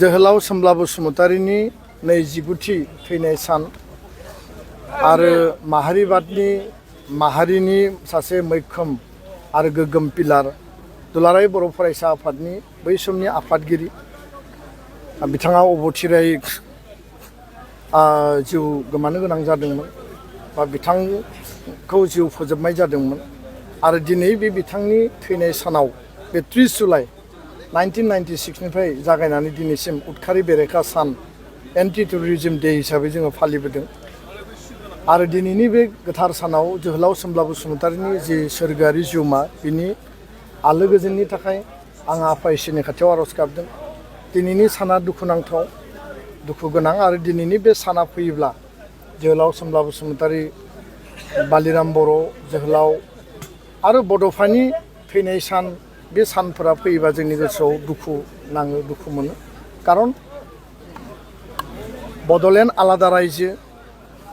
जोहोलाव सोमब्ला बसुमतारीनि 29थि थैनाय सान आरो माहारिनि सासे मैखोम आरो गोग्गोम पिलार दुलाराय बर' फरायसा आफादनि बै समनि आफादगिरि बिथाङा अबथिरायै जिउ गोमानो गोनां जादोंमोन बा बिथांखौ जिउ फोजोबनाय जादोंमोन आरो दिनै बे बिथांनि थैनाय सानाव बे 30 जुलाइ 1996 निफ्राय जागायनानै दिनैसिम उदखारि बेरेखा सान एन्टि टेररिज्म डे हिसाबै जोङो फालिबोदों आरो दिनैनि बे गोथार सानाव जोहोलाव सोमब्ला बसुमतारीनि जि सोरगोआरि जिउमा बिनि आलो गोजोननि थाखाय आं आफा इसोरनि खाथियाव आर'ज गाबदों। दिनैनि साना दुखुनांथाव दुखु गोनां आरो दिनैनि बे साना फैयोब्ला जोहोलाव सोमब्ला बसुमतारी बालिराम बर' जोहोलाव आरो बड'फानि थैनाय सान बे सानफोरा फैयोबा जोंनि गोसोआव दुखु नाङो दुखु मोनो खारन बड'लेण्ड आलादा रायजो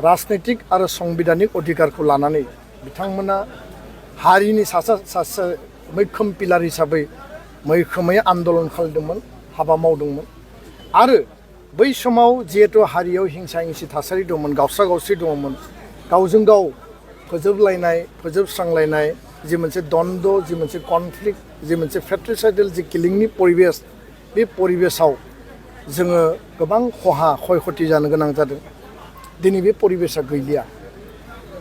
राजनैतिक आरो संबिधानिक अधिकारखौ लानानै बिथांमोना हारिनि सासे मैखोम पिलार हिसाबै मैखोमै आन्दलन खालामदोंमोन हाबा मावदोंमोन आरो बै समाव जिहेतु हारियाव हिंसा हिंसि थासारि दंमोन गावस्रा गावस्रि दङमोन गावजों गाव फोजोबस्रांलायनाय जि मोनसे द्वन्द जि मोनसे कनफ्लिक्ट जि मोनसे फेट्रिसाइडेल जि किलिंनि परिबेस बे परिबेसाव जोङो गोबां खय खथि जानो गोनां जादों। दिनै बे परिबेसा गैलिया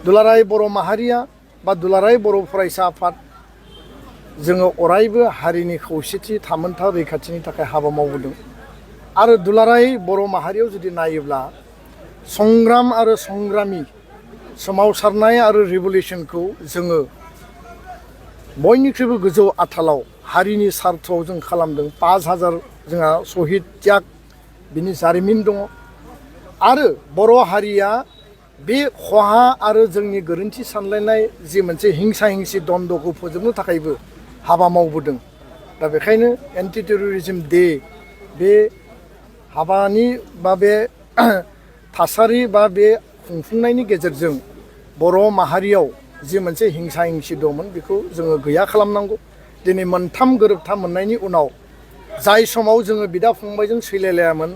दुलाराय बर' माहारिया बा दुलाराय बर' फरायसा आफाद जोङो अरायबो हारिनि खौसेथि थामोनथा रैखाथिनि थाखाय हाबा मावबोदों आरो दुलाराय बर' माहारियाव जुदि नायोब्ला संग्राम आरो संग्रामि सोमावसारनाय आरो रिभलिउसनखौ जोङो बयनिख्रुइबो गोजौ आथालाव हारिनि सार्थआव जों खालामदों 5000 जोंहा शहीद त्याग बिनि जारिमिन दङ आरो बर' हारिया बे खहा आरो जोंनि गोरोन्थि सानलायनाय जि मोनसे हिंसा हिंसि द्वन्द्वखौ फोजोबनो थाखायबो हाबा मावबोदों। दा बेखायनो एन्टि टेररिज्म डे बे हाबानि बा बे थासारि बा बे खुंफुंनायनि गेजेरजों बर' माहारियाव जि मोनसे हिंसा हिंसि दंमोन बेखौ जोङो गैया खालामनांगौ। दिनै मोनथाम गोरोबथा मोननायनि उनाव जाय समाव जोङो बिदा फंबायजों सैलायलायामोन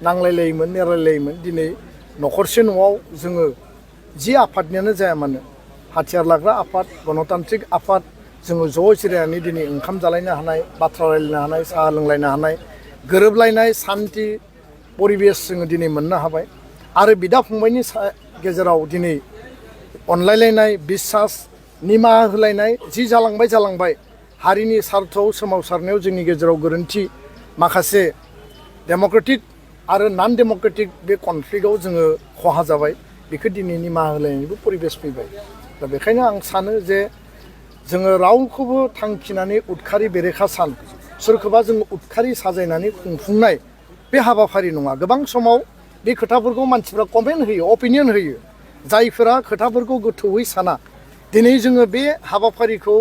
नांलायलायोमोन नेरायलायोमोन दिनै न'खरसे न'आव जोङो जि आफादनियानो जाया मानो हाथियार लाग्रा आफाद गणतान्त्रिक आफाद जोङो ज' जिरायनानै दिनै ओंखाम जालायनो हानाय बाथ्रा रायलायनो हानाय साहा लोंलायनो हानाय गोरोबलायनाय सान्थि परिबेस जोङो दिनै मोननो हाबाय आरो बिदा फंबायनि गेजेराव दिनै अनलायलायनाय बिसास निमाहा होलायनाय जि जालांबाय हारिनि सार्थआव सोमावसारनायाव जोंनि गेजेराव गोरोन्थि माखासे डेम'क्रेटिक आरो नन डेम'क्रेटिक बे कनफ्लिक्टआव जोङो खहा जाबाय बेखौ दिनै निमाहा होलायनायनिबो परिबेस फैबाय। दा बेखायनो आं सानो जे जोङो रावखौबो थांखिनानै उदखारि बेरेखा सान सोरखौबा जोङो उदखारि साजायनानै खुंफुंनाय बे हाबाफारि नङा। गोबां समाव बे खोथाफोरखौ मानसिफ्रा कमेन्ट होयो अपिनियन होयो जायफोरा खोथाफोरखौ गोथौयै साना दिनै जोङो बे हाबाफारिखौ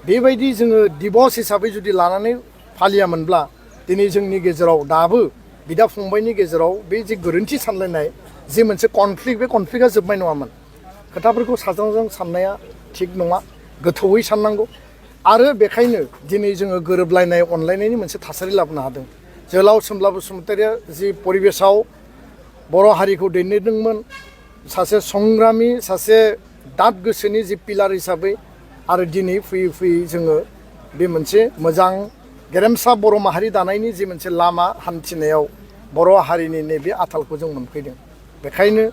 बेबायदि जोङो दिबस हिसाबै जुदि लानानै फालियामोनब्ला दिनै जोंनि गेजेराव दाबो बिदा फंबायनि गेजेराव बे जे गोरोन्थि सानलायनाय जे मोनसे कनफ्लिक्ट बे कनफ्लिक्टआ जोबनाय नङामोन। खोथाफोरखौ साज्रां साननाया थिग नङा गोथौयै साननांगौ आरो बेखायनो दिनै जोङो गोरोबलायनाय अनलायनायनि मोनसे थासारि लाबोनो हादों। जोहोलाव सोमब्ला बसुमतारीया जि परिबेसाव बर' हारिखौ दैदेनदोंमोन सासे संग्रामि सासे दाद गोसोनि जि पिलार हिसाबै आरो दिनै फैयै फैयै जोङो बे मोनसे मोजां गेरेमसा बर' माहारि दानायनि जि मोनसे लामा हान्थिनायाव बर' हारिनि नैबे आथालखौ जों मोनफैदों। बेखायनो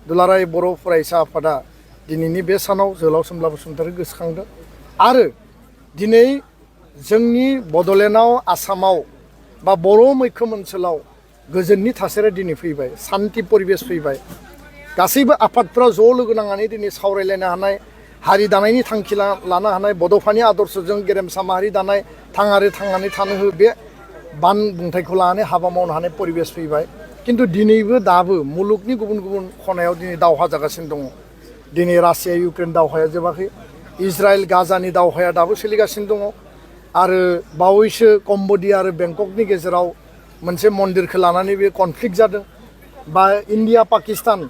दुलाराय बर' फरायसा आफादा दिनैनि बे सानाव जोहोलाव सोमब्ला बसुमतारी गोसोखांदों आरो दिनै जोंनि बड'लेण्डआव आसामाव बा बर' मैखोम ओनसोलाव गोजोननि थासारिया दिनै फैबाय सान्थि परिबेस फैबाय गासैबो आफादफ्रा ज' लोगो नांनानै दिनै सावरायलायनो हानाय हारि दानायनि थांखि लानो हानाय बड'फानि आदर्शजों गेरेमसा माहारि दानाय थांनानै थानो हो बे बान बुंथायखौ लानानै हाबा मावनो हानाय परिबेस फैबाय। किन्तु दिनैबो दाबो मुलुगनि गुबुन गुबुन खनायाव दिनै दावहा जागासिनो दङ। दिनै रासिया इउक्रेन दावहाया जोबाखै इजराइल गाजानि दावहाया दाबो सोलिगासिनो दङ आरो बावैसो कम्बोडिया आरो बेंककनि गेजेराव मोनसे मन्दिरखौ लानानै बे कनफ्लिक्ट जादों बा इन्डिया पाकिस्तान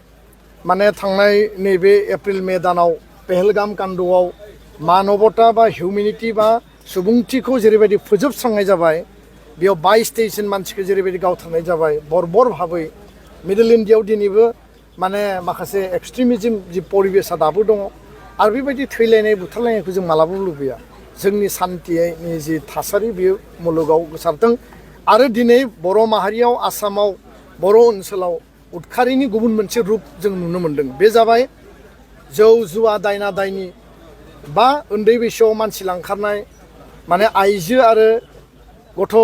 माने थांनाय नैबे एप्रिल मे दानाव पेहेलगाम कान्द'आव मानबता बा हिउमेनिटि बा सुबुंथिखौ जेरैबायदि फोजोबस्रांनाय जाबाय बेयाव 22-23 मानसिखौ जेरैबायदि गावथारनाय जाबाय बर्बर भाबै मिडल इन्डियायाव दिनैबो माने माखासे एक्सट्रिमिजम जि परिबेसा दाबो दङ आरो बेबायदि थैलायनाय बुथारलायनायखौ जों मालाबाबो लुबैया जोंनि सान्थिनि जि थासारि बेयो मुलुगाव गोसारथों आरो दिनै बर' माहारियाव आसामाव बर' ओनसोलाव उदखारिनि गुबुन मोनसे रुप जों नुनो मोन्दों बे जाबाय जौ जुवा दायना दायनि बा उन्दै बैसोआव मानसि लांखारनाय माने आइजो आरो गथ'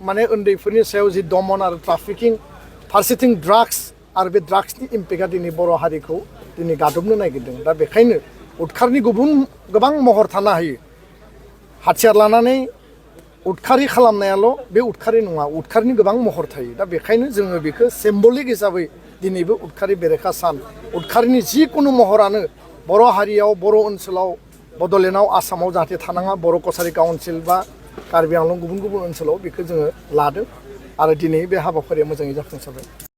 माने उन्दैफोरनि सायाव जि दमन आरो ट्राफिकिं फारसेथिं ड्राग्स आरो बे ड्राग्सनि इम्पेक्टआ दिनै बर' हारिखौ दिनै गादबनो नागिरदों दा बेखायनो उदखारनि गोबां महर थानो हायो हाथियार लानानै उदखारि खालामनायाल' बे उदखारि नङा उदखारिनि गोबां महर थायो दा बेखायनो जोङो बेखौ सिम्बलिक हिसाबै दिनैबो उदखारि बेरेखा सान उदखारिनि जिकुनु महरानो बर' हारियाव बर' ओनसोलाव बड'लेण्डआव आसामाव जाहाथे थानाङा बर' कसारि काउन्सिल बा कार्बि आंलं गुबुन ओनसोलाव बेखौ जोङो लादों आरो दिनै बे हाबाफारिया मोजाङै जाफुंसारबाय